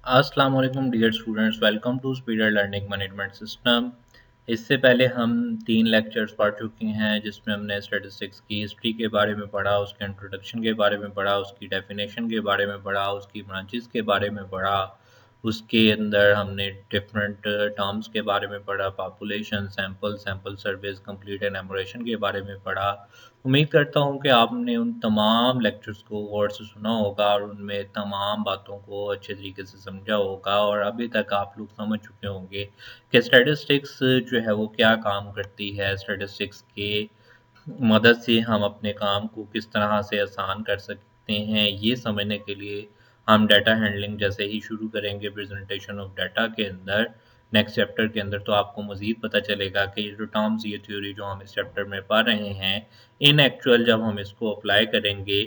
अस्सलाम वालेकुम dear students, welcome to speeder learning management system. इससे पहले हम 3 लेक्चर्स पढ़ चुके हैं जिसमें हमने स्टैटिस्टिक्स की हिस्ट्री के बारे में पढ़ा, उसके इंट्रोडक्शन के बारे में पढ़ा, उसकी डेफिनेशन के बारे में पढ़ा, उसकी ब्रांचेस के बारे में पढ़ा। उसके अंदर हमने डिफरेंट टर्म्स के बारे में पढ़ा, population, sample service, complete enumeration के बारे में पढ़ा। उम्मीद करता हूँ कि आपने उन तमाम लेक्चर्स को गौर से सुना होगा और उनमें तमाम बातों को अच्छे तरीके से समझा होगा और अभी तक आप लोग समझ चुके होंगे कि स्टैटिस्टिक्स जो है वो क्या काम करती है। स्टैटिस्टिक्स के मदद से हम अपने काम को किस तरह से आसान कर सकते हैं, ये समझने के लिए हम डाटा हैंडलिंग जैसे ही शुरू करेंगे प्रेजेंटेशन ऑफ डाटा के अंदर, नेक्स्ट चैप्टर के अंदर, तो आपको मज़ीद पता चलेगा कि ये जो टर्म्स, ये थ्योरी जो हम इस चैप्टर में पढ़ रहे हैं, इन एक्चुअल जब हम इसको अप्लाई करेंगे,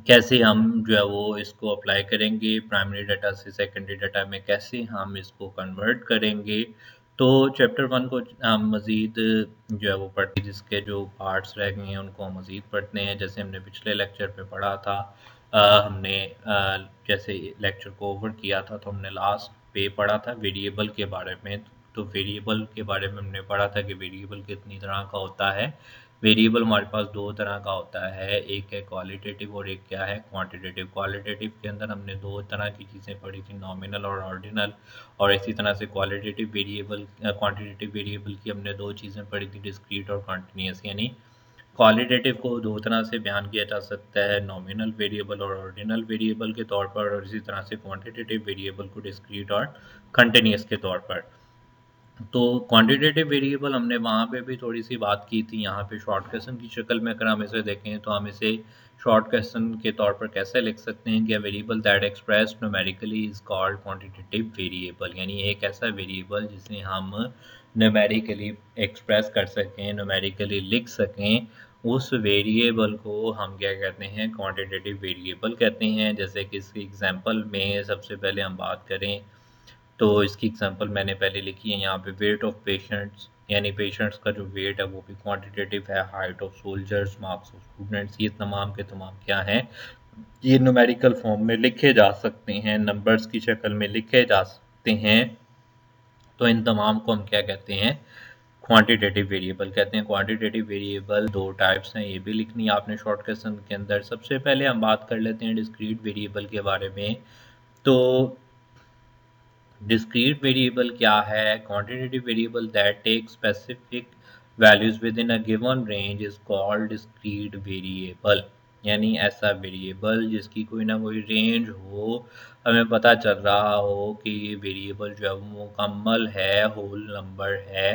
कैसे हम जो है वो इसको अप्लाई करेंगे प्राइमरी डाटा से सेकेंडरी डाटा में, कैसे हम इसको कन्वर्ट करेंगे। तो चैप्टर 1 को हम मज़ीद जो है वो पढ़ते हैं, जिसके जो पार्ट्स रह गए हैं उनको हम मज़ीद पढ़ते हैं। जैसे हमने पिछले लेक्चर पे पढ़ा था, हमने जैसे लेक्चर को ओवर किया था तो हमने लास्ट पे पढ़ा था वेरिएबल के बारे में। तो वेरिएबल के बारे में हमने पढ़ा था कि वेरिएबल कितनी तरह का होता है। वेरिएबल हमारे पास 2 तरह का होता है, एक है क्वालिटेटिव और एक क्या है क्वांटिटेटिव। क्वालिटेटिव के अंदर हमने 2 तरह की चीज़ें पढ़ी थी, नॉमिनल और ऑर्डिनल। और इसी तरह से क्वांटिटेटिव वेरिएबल की हमने 2 चीज़ें पढ़ी थी, डिस्क्रीट और कंटीन्यूअस। यानी क्वालिटेटिव को 2 तरह से बयान किया जा सकता है, नॉमिनल वेरिएबल और ऑर्डिनल वेरिएबल के तौर पर, और इसी तरह से क्वांटिटेटिव वेरिएबल को डिस्क्रीट और कंटीन्यूअस के तौर पर। तो क्वांटिटेटिव वेरिएबल हमने वहाँ पे भी थोड़ी सी बात की थी। यहाँ पे शॉर्ट क्वेश्चन की शक्ल में अगर हम इसे देखें तो हम इसे शॉर्ट क्वेश्चन के तौर पर कैसे लिख सकते हैं कि variable that expressed numerically is called quantitative variable. यानी एक ऐसा वेरिएबल जिसे हम न्यूमेरिकली एक्सप्रेस कर सकें, न्यूमेरिकली लिख सकें, उस वेरिएबल को हम क्या कहते हैं, क्वांटिटेटिव वेरिएबल कहते हैं। जैसे कि इसके एग्जांपल में सबसे पहले हम बात करें तो इसकी एग्जांपल मैंने पहले लिखी है यहाँ पे, वेट ऑफ पेशेंट्स, यानी पेशेंट्स का जो वेट है वो भी क्वांटिटेटिव है। Height of soldiers, marks of students, ये तमाम के तमाम क्या हैं, ये न्यूमेरिकल फॉर्म में लिखे जा सकते हैं, नंबर्स की शक्ल में लिखे जा सकते हैं। तो इन तमाम को हम क्या कहते हैं, क्वांटिटेटिव वेरिएबल कहते हैं। क्वांटिटेटिव वेरिएबल 2 टाइप्स हैं, ये भी लिखनी है आपने शॉर्ट क्वेश्चन के अंदर। सबसे पहले हम बात कर लेते हैं डिस्क्रीट वेरिएबल के बारे में। तो discrete variable क्या है? Quantitative variable that takes specific values within a given range is called discrete variable। यानी ऐसा वेरिएबल जिसकी कोई ना कोई रेंज हो, हमें पता चल रहा हो कि ये वेरिएबल जो है वो मुकम्मल है, होल नंबर है,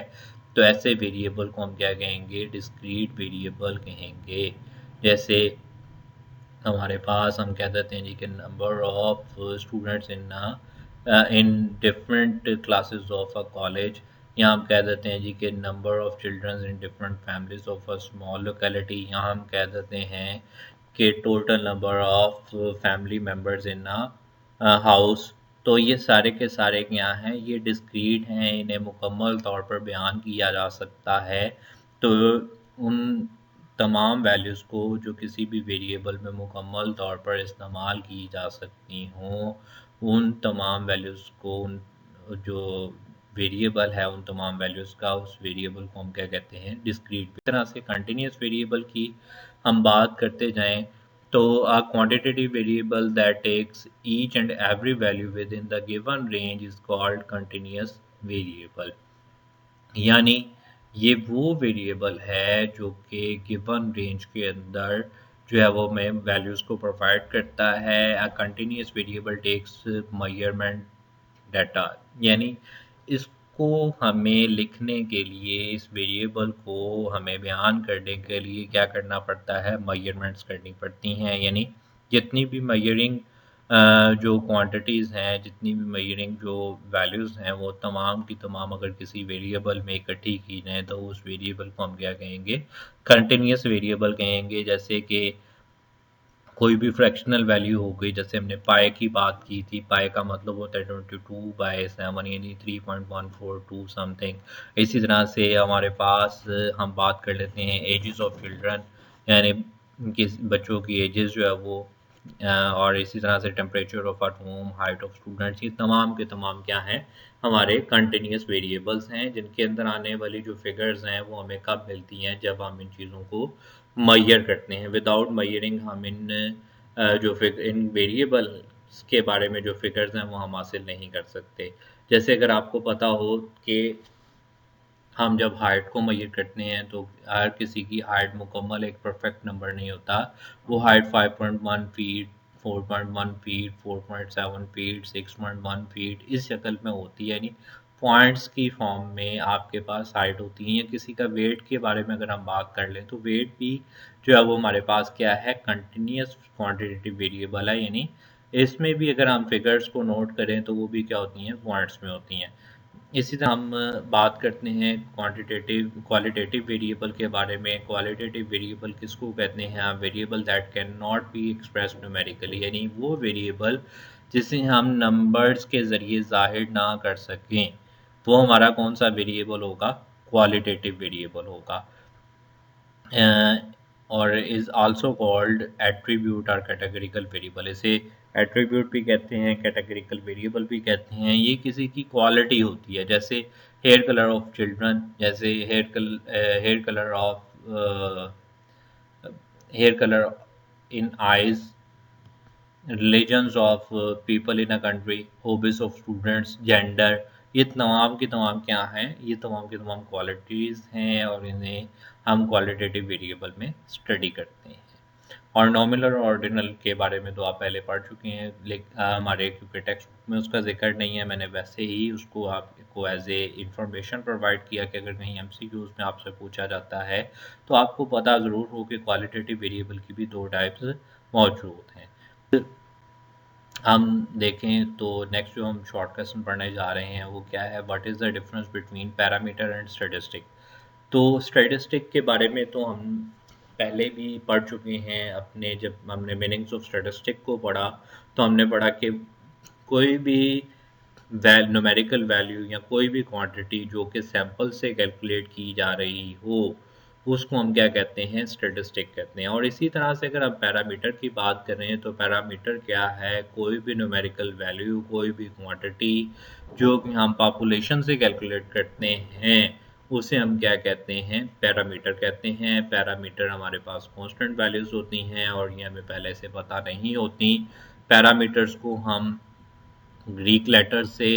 तो ऐसे वेरिएबल को हम क्या कहेंगे, डिस्क्रीट वेरिएबल कहेंगे। जैसे हमारे पास हम कह देते हैं जी कि number of students in different classes of a college, यहाँ हम कह देते हैं जी कि number of children's in different families of a small locality, यहाँ हम कह देते हैं कि total number of family members in a house. तो ये सारे के सारे क्या हैं, ये डिस्क्रीट हैं, इन्हें मुकम्मल तौर पर बयान किया जा सकता है। तो उन तमाम वैल्यूज़ को जो किसी भी वेरिएबल में मुकम्मल तौर पर इस्तेमाल की जा सकती हों, उन तमाम वैल्यूज़ को, उन जो वेरिएबल है उन तमाम वैल्यूज़ का, उस वेरिएबल को हम क्या कहते हैं, डिस्क्रीट। इस तरह से कंटिन्यूस वेरिएबल की हम बात करते जाएं तो a quantitative variable that takes each and every value within the given range is called continuous variable। यानी ये वो वेरिएबल है जो कि गिवन रेंज के अंदर जो है वो हमें वैल्यूज़ को प्रोवाइड करता है। A continuous variable takes measurement data, यानी इसको हमें लिखने के लिए, इस वेरिएबल को हमें बयान करने के लिए क्या करना पड़ता है, मेजरमेंट्स करनी पड़ती हैं। यानी जितनी भी मेजरिंग जो क्वांटिटीज़ हैं, जितनी भी मेजरिंग जो वैल्यूज़ हैं, वो तमाम की तमाम अगर किसी वेरिएबल में इकट्ठी की जाएँ तो उस वेरिएबल को हम क्या कहेंगे, कंटिन्यूस वेरिएबल कहेंगे। जैसे कि कोई भी फ्रैक्शनल वैल्यू हो गई, जैसे हमने पाई की बात की थी, पाई का मतलब होता है 22/7 यानी 3.142 समथिंग। इसी तरह से हमारे पास हम बात कर लेते हैं एजेस ऑफ चिल्ड्रन, यानी किस बच्चों की एजेस जो है वो और इसी तरह से temperature of a room, height of students, ये तमाम के तमाम क्या हैं, हमारे कंटिन्यूस वेरिएबल्स हैं, जिनके अंदर आने वाली जो फिगर्स हैं वो हमें कब मिलती हैं, जब हम इन चीज़ों को मैयर करते हैं। विदाउट मैयरिंग हम जो इन वेरिएबल्स के बारे में जो फिगर्स हैं वो हम हासिल नहीं कर सकते। जैसे अगर आपको पता हो कि हम जब हाइट को मेज़र करते हैं तो हर किसी की हाइट मुकम्मल एक परफेक्ट नंबर नहीं होता। वो height 5.1 feet, 4.1 feet, 4.7 feet, 6.1 feet इस शक्ल में होती है, यानी पॉइंट्स की फॉर्म में आपके पास हाइट होती है। या किसी का वेट के बारे में अगर हम बात कर लें तो वेट भी जो है वो हमारे पास क्या है, कंटिन्यूस क्वांटिटेटिव वेरिएबल है, यानी इसमें भी अगर हम फिगर्स को नोट करें तो वो भी क्या होती हैं, पॉइंट्स में होती हैं। इसी तरह हम बात करते हैं क्वालिटेटिव वेरिएबल के बारे में। क्वालिटेटिव वेरिएबल किसको कहते हैं? Variable that can not be express numerically, यानी वो वेरिएबल जिसे हम नंबर्स के ज़रिए ज़ाहिर ना कर सकें, वो हमारा कौन सा वेरिएबल होगा? क्वालिटेटिव वेरिएबल होगा। और इज़ आल्सो कॉल्ड एट्रीब्यूट और कैटेगरिकल वेरिएबल। इसे एट्रीब्यूट भी कहते हैं, कैटेगरिकल वेरिएबल भी कहते हैं। ये किसी की क्वालिटी होती है, जैसे हेयर कलर ऑफ चिल्ड्रन, जैसे hair colour in eyes, religions of people in a country, hobbies of students, gender, ये तमाम की तमाम क्या हैं, ये तमाम की तमाम क्वालिटीज़ हैं और इन्हें हम क्वालिटेटिव वेरिएबल में स्टडी करते हैं। और नॉमिनल और ऑर्डिनल के बारे में तो आप पहले पढ़ चुके हैं, लेकिन हमारे क्योंकि टेक्स्ट बुक में उसका जिक्र नहीं है, मैंने वैसे ही उसको आपको एज ए इंफॉर्मेशन प्रोवाइड किया कि अगर कहीं एमसीक्यूज में आपसे पूछा जाता है तो आपको पता ज़रूर हो कि क्वालिटेटिव वेरिएबल की भी दो टाइप्स मौजूद हैं। हम देखें तो नेक्स्ट जो हम शॉर्ट क्वेश्चन पढ़ने जा रहे हैं वो क्या है, what is the difference between parameter and statistic. तो स्टैटिस्टिक के बारे में तो हम पहले भी पढ़ चुके हैं। अपने जब हमने मीनिंग्स ऑफ स्टैटिस्टिक को पढ़ा तो हमने पढ़ा कि कोई भी न्यूमेरिकल वैल्यू या कोई भी क्वांटिटी जो कि सैंपल से कैलकुलेट की जा रही हो, उसको हम क्या कहते हैं, स्टैटिस्टिक कहते हैं। और इसी तरह से अगर हम पैरामीटर की बात करें तो पैरामीटर क्या है, कोई भी न्यूमेरिकल वैल्यू, कोई भी क्वांटिटी जो कि हम पॉपुलेशन से कैलकुलेट करते हैं, उसे हम क्या कहते हैं, पैरामीटर कहते हैं। पैरामीटर हमारे पास कांस्टेंट वैल्यूज होती हैं और ये हमें पहले से पता नहीं होती। पैरामीटर्स को हम ग्रीक लेटर से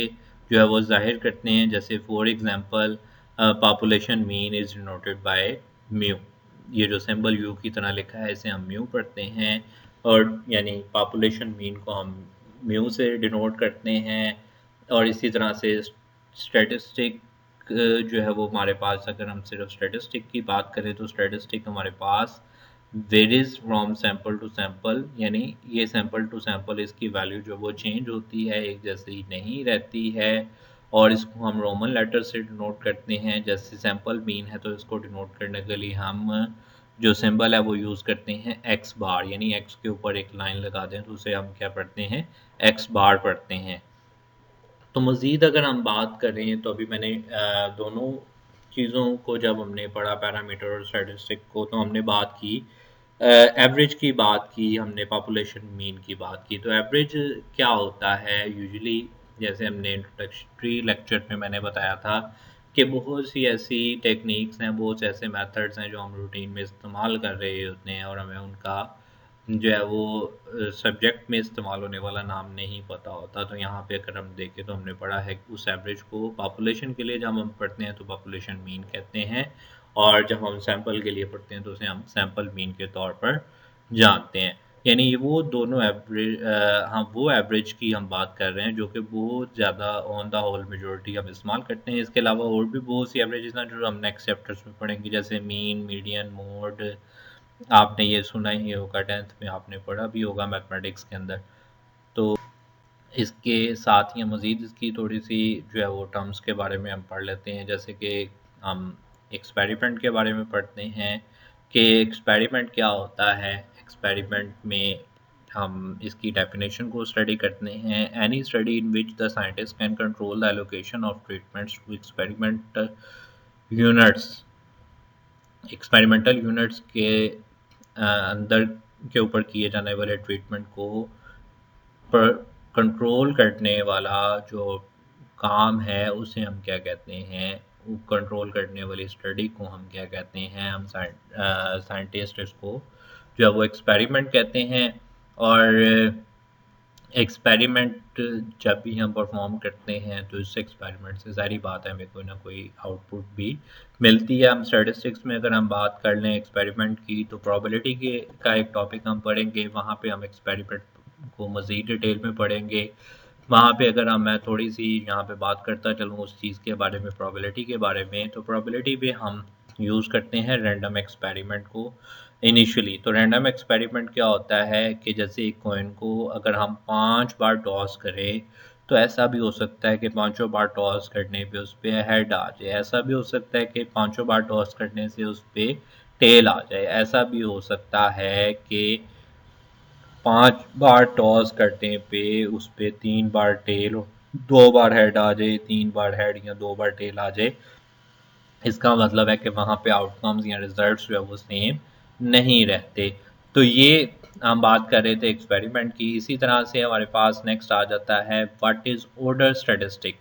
जो है वो ज़ाहिर करते हैं, जैसे for example population mean is denoted by mu. ये जो सिंबल यू की तरह लिखा है इसे हम म्यू पढ़ते हैं, और यानी पॉपुलेशन मीन को हम म्यू से डिनोट करते हैं। और इसी तरह से स्टैटिस्टिक जो है वो हमारे पास, अगर हम सिर्फ स्टैटिस्टिक की बात करें तो स्टैटिस्टिक हमारे पास varies from sample to sample, यानी ये सैंपल टू सैंपल इसकी वैल्यू जो वो चेंज होती है, एक जैसी नहीं रहती है। और इसको हम रोमन लेटर से डिनोट करते हैं। जैसे सैंपल मीन है तो इसको डिनोट करने के लिए हम जो सिंबल है वो यूज़ करते हैं एक्स बार, यानी एक्स के ऊपर एक लाइन लगा दें तो उसे हम क्या पढ़ते हैं, एक्स बार पढ़ते हैं। तो मज़ीद अगर हम बात करें तो अभी मैंने दोनों चीज़ों को जब हमने पढ़ा, पैरामीटर और स्टैटिस्टिक को, तो हमने बात की एवरेज की बात की, हमने पॉपुलेशन मीन की बात की। तो एवरेज क्या होता है यूजुअली, जैसे हमने इंट्रोडक्टरी लेक्चर में मैंने बताया था कि बहुत सी ऐसी टेक्निक्स हैं, बहुत से ऐसे मेथड्स हैं जो हम रूटीन में इस्तेमाल कर रहे होते हैं और हमें उनका जो है वो सब्जेक्ट में इस्तेमाल होने वाला नाम नहीं पता होता। तो यहाँ पे अगर हम देखें तो हमने पढ़ा है कि उस एवरेज को पॉपुलेशन के लिए जब हम पढ़ते हैं तो पॉपुलेशन मीन कहते हैं, और जब हम सैंपल के लिए पढ़ते हैं तो उसे हम सैंपल मीन के तौर पर जानते हैं। यानी वो दोनों एवरेज, हाँ वो एवरेज की हम बात कर रहे हैं जो कि बहुत ज़्यादा ऑन द होल मेजॉरिटी हम इस्तेमाल करते हैं। इसके अलावा और भी बहुत सी एवरेजेस हैं जो हम नेक्स्ट चैप्टर्स में पढ़ेंगे, जैसे मीन, मीडियन, मोड। आपने ये सुना ही होगा, 10th में आपने पढ़ा भी होगा मैथमेटिक्स के अंदर। तो इसके साथ ही हम मज़ीद इसकी थोड़ी सी जो है वो टर्म्स के बारे में हम पढ़ लेते हैं। जैसे कि हम एक्सपेरिमेंट के बारे में पढ़ते हैं कि एक्सपेरिमेंट क्या होता है। एक्सपेरिमेंट में हम इसकी डेफिनेशन को स्टडी करते हैं। Any study in which the scientist can control the allocation of treatments to experiment units. Experimental units के अंदर के ऊपर किए जाने वाले ट्रीटमेंट को पर कंट्रोल करने वाला जो काम है उसे हम क्या कहते हैं, कंट्रोल करने वाली स्टडी को हम क्या कहते हैं, हम साइंटिस्ट इसको जो है वो एक्सपेरिमेंट कहते हैं। और एक्सपेरिमेंट जब भी हम परफॉर्म करते हैं तो इस एक्सपेरिमेंट से सारी बात है हमें कोई ना कोई आउटपुट भी मिलती है। हम स्टैटिस्टिक्स में अगर हम बात कर लें एक्सपेरिमेंट की तो प्रोबेबिलिटी के का एक टॉपिक हम पढ़ेंगे, वहाँ पे हम एक्सपेरिमेंट को मज़ीद डिटेल में पढ़ेंगे। वहाँ पे अगर मैं थोड़ी सी यहाँ पे बात करता चलूँ उस चीज़ के बारे में, प्रोबेबिलिटी के बारे में, तो प्रोबेबिलिटी पे हम यूज़ करते हैं रैंडम एक्सपेरिमेंट को इनिशियली। तो रैंडम एक्सपेरिमेंट क्या होता है कि जैसे एक कॉइन को अगर हम 5 बार टॉस करें तो ऐसा भी हो सकता है कि पांचों बार टॉस करने पे उस पर हेड आ जाए, ऐसा भी हो सकता है कि पांचों बार टॉस करने से उस पर टेल आ जाए, ऐसा भी हो सकता है कि 5 बार टॉस करने पे उस पे 3 बार टेल, 2 बार हेड आ जाए, 3 बार हेड या 2 बार टेल आ जाए। इसका मतलब है कि वहाँ पे आउटकम्स या रिजल्ट्स जो है वो सेम नहीं रहते। तो ये हम बात कर रहे थे एक्सपेरिमेंट की। इसी तरह से हमारे पास नेक्स्ट आ जाता है व्हाट इज ऑर्डर स्टैटिस्टिक।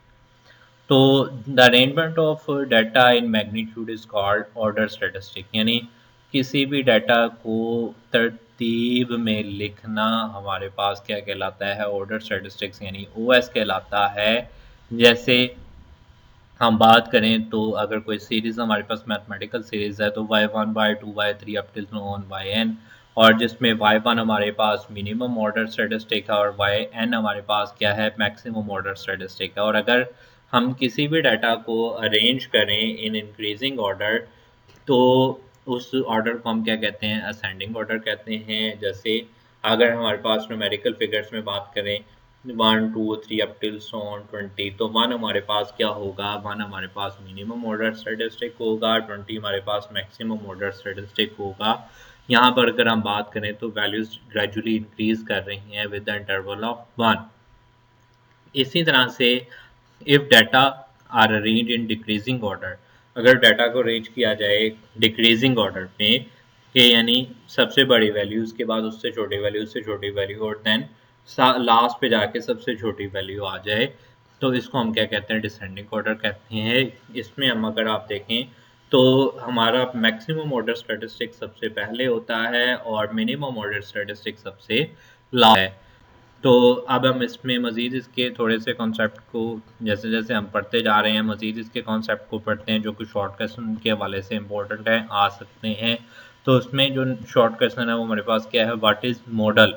तो the arrangement of data in magnitude is called order statistic, यानी किसी भी डाटा को तरतीब में लिखना हमारे पास क्या कहलाता है, ऑर्डर स्टैटिस्टिक्स यानी ओएस कहलाता है। जैसे हम बात करें तो अगर कोई सीरीज हमारे पास मैथमेटिकल सीरीज है तो y1 y2 y3 up till yn, और जिसमें y1 हमारे पास मिनिमम ऑर्डर स्टैटिस्टिक है और yn हमारे पास क्या है, मैक्सिमम ऑर्डर स्टैटिस्टिक है। और अगर हम किसी भी डाटा को अरेंज करें इन इंक्रीजिंग ऑर्डर तो उस ऑर्डर को हम क्या कहते हैं, असेंडिंग ऑर्डर कहते हैं। जैसे अगर हमारे पास न्यूमेरिकल फिगर्स में बात करें 1 2 3 अप टिल 20, तो 1 हमारे पास क्या होगा, 1 हमारे पास मिनिमम ऑर्डर स्टैटिस्टिक होगा, 20 हमारे पास मैक्सिमम ऑर्डर स्टैटिस्टिक होगा। यहाँ पर अगर हम बात करें तो वैल्यूज ग्रेजुअली इंक्रीज कर रही हैं विद द इंटरवल ऑफ 1। इसी तरह से if data are arrange in decreasing order, अगर डाटा को अरेंज किया जाए डिक्रीजिंग ऑर्डर में कि यानी सबसे बड़ी वैल्यू, उसके बाद उससे छोटी वैल्यू, उससे छोटी वैल्यू, और देन लास्ट पे जाके सबसे छोटी वैल्यू आ जाए, तो इसको हम क्या कहते हैं, डिसेंडिंग ऑर्डर कहते हैं। इसमें हम अगर आप देखें तो हमारा मैक्सिमम ऑर्डर स्टैटिस्टिक सबसे पहले होता है और मिनिमम ऑर्डर स्टैटिस्टिक सबसे लास्ट है। तो अब हम इसमें मज़ीद इसके थोड़े से कॉन्सेप्ट को जैसे जैसे हम पढ़ते जा रहे हैं मज़ीद इसके कॉन्सेप्ट को पढ़ते हैं जो कि शॉर्ट क्वेश्चन के हवाले से इम्पोर्टेंट है, आ सकते हैं। तो उसमें जो शॉर्ट क्वेश्चन है वो हमारे पास क्या है, what is model.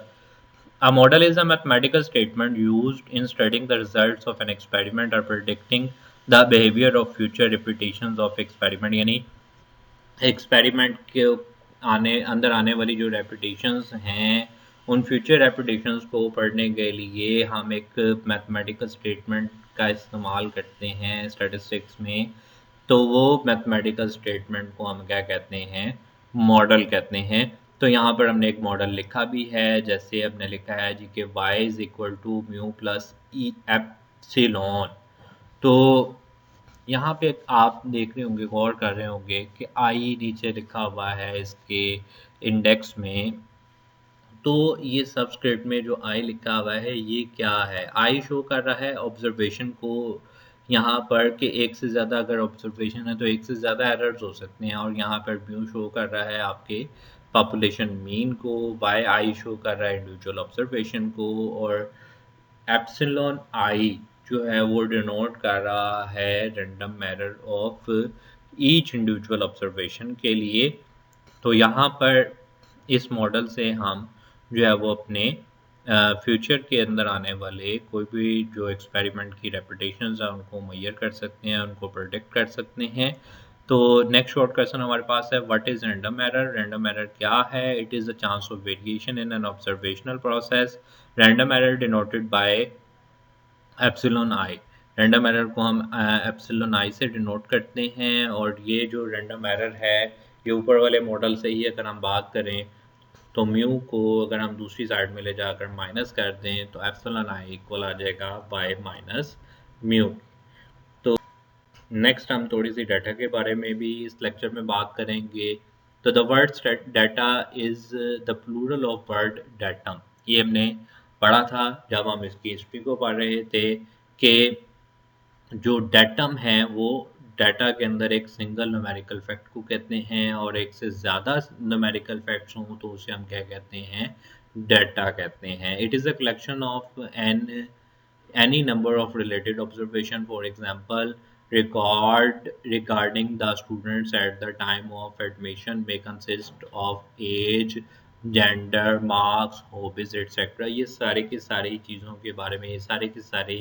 A model is a mathematical statement used in studying the results of an experiment or predicting the behavior of future repetitions of experiment, यानी एक्सपेरिमेंट के अंदर आने वाली जो रेपिटेशंस हैं उन फ्यूचर रेपिटेशंस को पढ़ने के लिए हम एक मैथमेटिकल स्टेटमेंट का इस्तेमाल करते हैं स्टैटिस्टिक्स में। तो वो मैथमेटिकल स्टेटमेंट को हम क्या कहते हैं, मॉडल कहते हैं। तो यहाँ पर हमने एक मॉडल लिखा भी है, जैसे हमने लिखा है जी कि y is equal to mu plus e epsilon. तो यहाँ पे आप देख रहे होंगे, गौर कर रहे होंगे कि आई नीचे लिखा हुआ है इसके इंडेक्स में। तो ये सबस्क्रिप्ट में जो आई लिखा हुआ है ये क्या है, आई शो कर रहा है ऑब्जर्वेशन को यहाँ पर कि एक से ज़्यादा अगर ऑब्जर्वेशन है तो एक से ज़्यादा एरर्स हो सकते हैं, और यहाँ पर म्यू शो कर रहा है आपके पॉपुलेशन मीन को, वाई आई शो कर रहा है इंडिविजुअल ऑब्जर्वेशन को, और एप्सिलॉन आई जो है वो डिनोट कर रहा है random error of each individual observation के लिए। तो यहाँ पर इस मॉडल से हम जो है वो अपने फ्यूचर के अंदर आने वाले कोई भी जो एक्सपेरिमेंट की रेपिटेशंस हैं उनको मुहैया कर सकते हैं, उनको प्रोडिक्ट कर सकते हैं। तो नेक्स्ट शॉर्ट क्वेश्चन हमारे पास है what is random error. Random error क्या है, it is the chance of variation in an observational process. Random error denoted by epsilon i. Random error को हम एप्सिलॉन आई से डिनोट करते हैं, और ये जो रैंडम एरर है ये ऊपर वाले मॉडल से ही अगर हम बात करें तो म्यू को अगर हम दूसरी साइड में ले जाकर माइनस कर दें तो एप्सिलॉन आई इक्वल आ जाएगा बाय माइनस म्यू। तो नेक्स्ट हम थोड़ी सी डाटा के बारे में भी इस लेक्चर में बात करेंगे। तो the word data is the plural of word datum. ये हमने पढ़ा था जब हम इसकी हिस्ट्री को पढ़ रहे थे कि जो डाटम है वो डाटा के अंदर एक सिंगल न्यूमेरिकल फैक्ट को कहते हैं, और एक से ज़्यादा न्यूमेरिकल फैक्ट्स हों तो उसे हम क्या कहते हैं, डाटा कहते हैं। It is a collection of an any number of related observation, for example record regarding the students at the time of admission may consist of age, gender, marks, hobbies etc। ये सारे की सारी चीज़ों के बारे में, ये सारे की सारी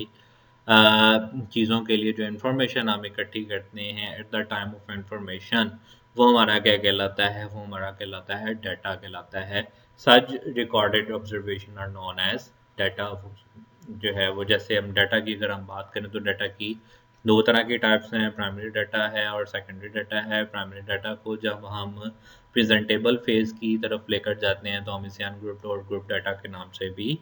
चीज़ों के लिए जो इन्फॉर्मेशन हम इकट्ठी करते हैं at the time of information, वो हमारा क्या कहलाता है, वो हमारा कहलाता है डाटा कहलाता है। Such recorded observation are known as data. जो है वो, जैसे हम डाटा की अगर हम बात करें तो डाटा की दो तरह की टाइप्स हैं, प्राइमरी डाटा है और सेकेंडरी डाटा है। प्राइमरी डाटा को जब हम प्रेजेंटेबल फेज की तरफ लेकर जाते हैं तो हम इसे अनग्रुप्ड और ग्रुप डाटा के नाम से भी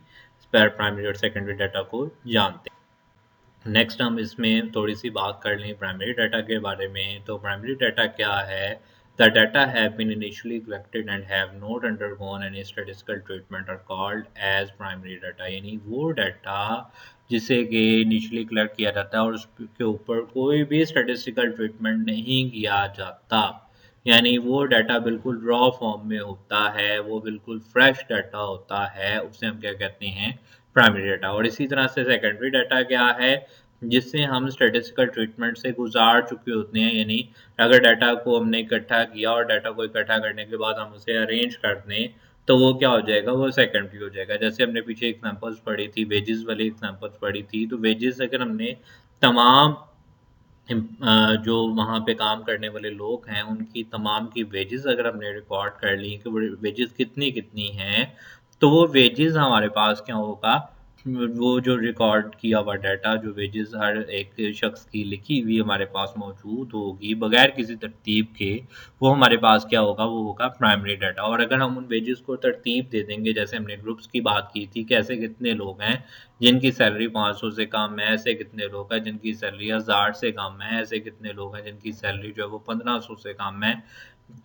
प्राइमरी और सेकेंडरी डाटा को जानते हैं। नेक्स्ट हम इसमें थोड़ी सी बात कर लें प्राइमरी डाटा के बारे में। तो प्राइमरी डाटा क्या है? The data have been initially collected and have not undergone any statistical treatment are called as primary data. यानी वो डाटा जिसे कि इनिशियली कलेक्ट किया जाता है और उसके ऊपर कोई भी स्टैटिस्टिकल ट्रीटमेंट नहीं किया जाता, यानी वो डाटा बिल्कुल रॉ फॉर्म में होता है, वो बिल्कुल फ्रेश डाटा होता है, उसे हम क्या कहते हैं, प्राइमरी डाटा। और इसी तरह से सेकेंडरी डाटा क्या है? जिससे हम स्टैटिस्टिकल ट्रीटमेंट से गुजार चुके होते हैं, यानी अगर डाटा को हमने इकट्ठा किया और डाटा को इकट्ठा करने के बाद हम उसे अरेंज कर दें तो वो क्या हो जाएगा, वो सेकेंडरी हो जाएगा। जैसे हमने पीछे एग्जांपल्स पढ़ी थी, वेजेस वाली एग्जांपल्स पढ़ी थी, तो वेजेस अगर हमने तमाम जो वहाँ पे काम करने वाले लोग हैं उनकी तमाम की वेजेस अगर हमने रिकॉर्ड कर ली कि वेजेस कितनी कितनी हैं, तो वो वेजेस हमारे पास क्या होगा, वो जो रिकॉर्ड किया हुआ डाटा, जो वेजेस हर एक शख्स की लिखी हुई हमारे पास मौजूद होगी बगैर किसी तरतीब के, वो हमारे पास क्या होगा, वो होगा प्राइमरी डाटा। और अगर हम उन वेजेस को तरतीब दे देंगे, जैसे हमने ग्रुप्स की बात की थी कि ऐसे कितने लोग हैं जिनकी सैलरी 500 से कम है, ऐसे कितने लोग हैं जिनकी सैलरी 1000 से कम है, ऐसे कितने लोग हैं जिनकी सैलरी जो है वो 1500 से कम है।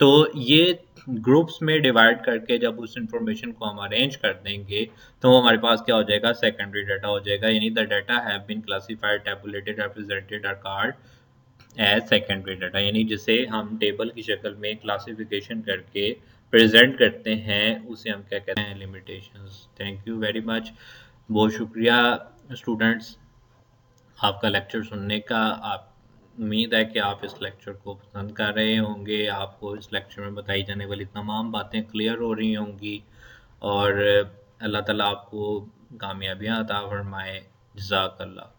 तो ये ग्रुप्स में डिवाइड करके जब उस इंफॉर्मेशन को हम अरेंज कर देंगे तो हमारे पास क्या हो जाएगा, सेकेंडरी डाटा हो जाएगा। यानी the data have been classified, tabulated, represented are called as secondary data, यानी जिसे हम टेबल की शक्ल में क्लासिफिकेशन करके प्रेजेंट करते हैं उसे हम क्या कहते हैं, limitations. Thank you very much, बहुत शुक्रिया स्टूडेंट्स आपका लेक्चर सुनने का। आप उम्मीद है कि आप इस लेक्चर को पसंद कर रहे होंगे, आपको इस लेक्चर में बताई जाने वाली तमाम बातें क्लियर हो रही होंगी, और अल्लाह ताला आपको कामयाबियाँ अता फरमाए। जज़ाकल्लाह।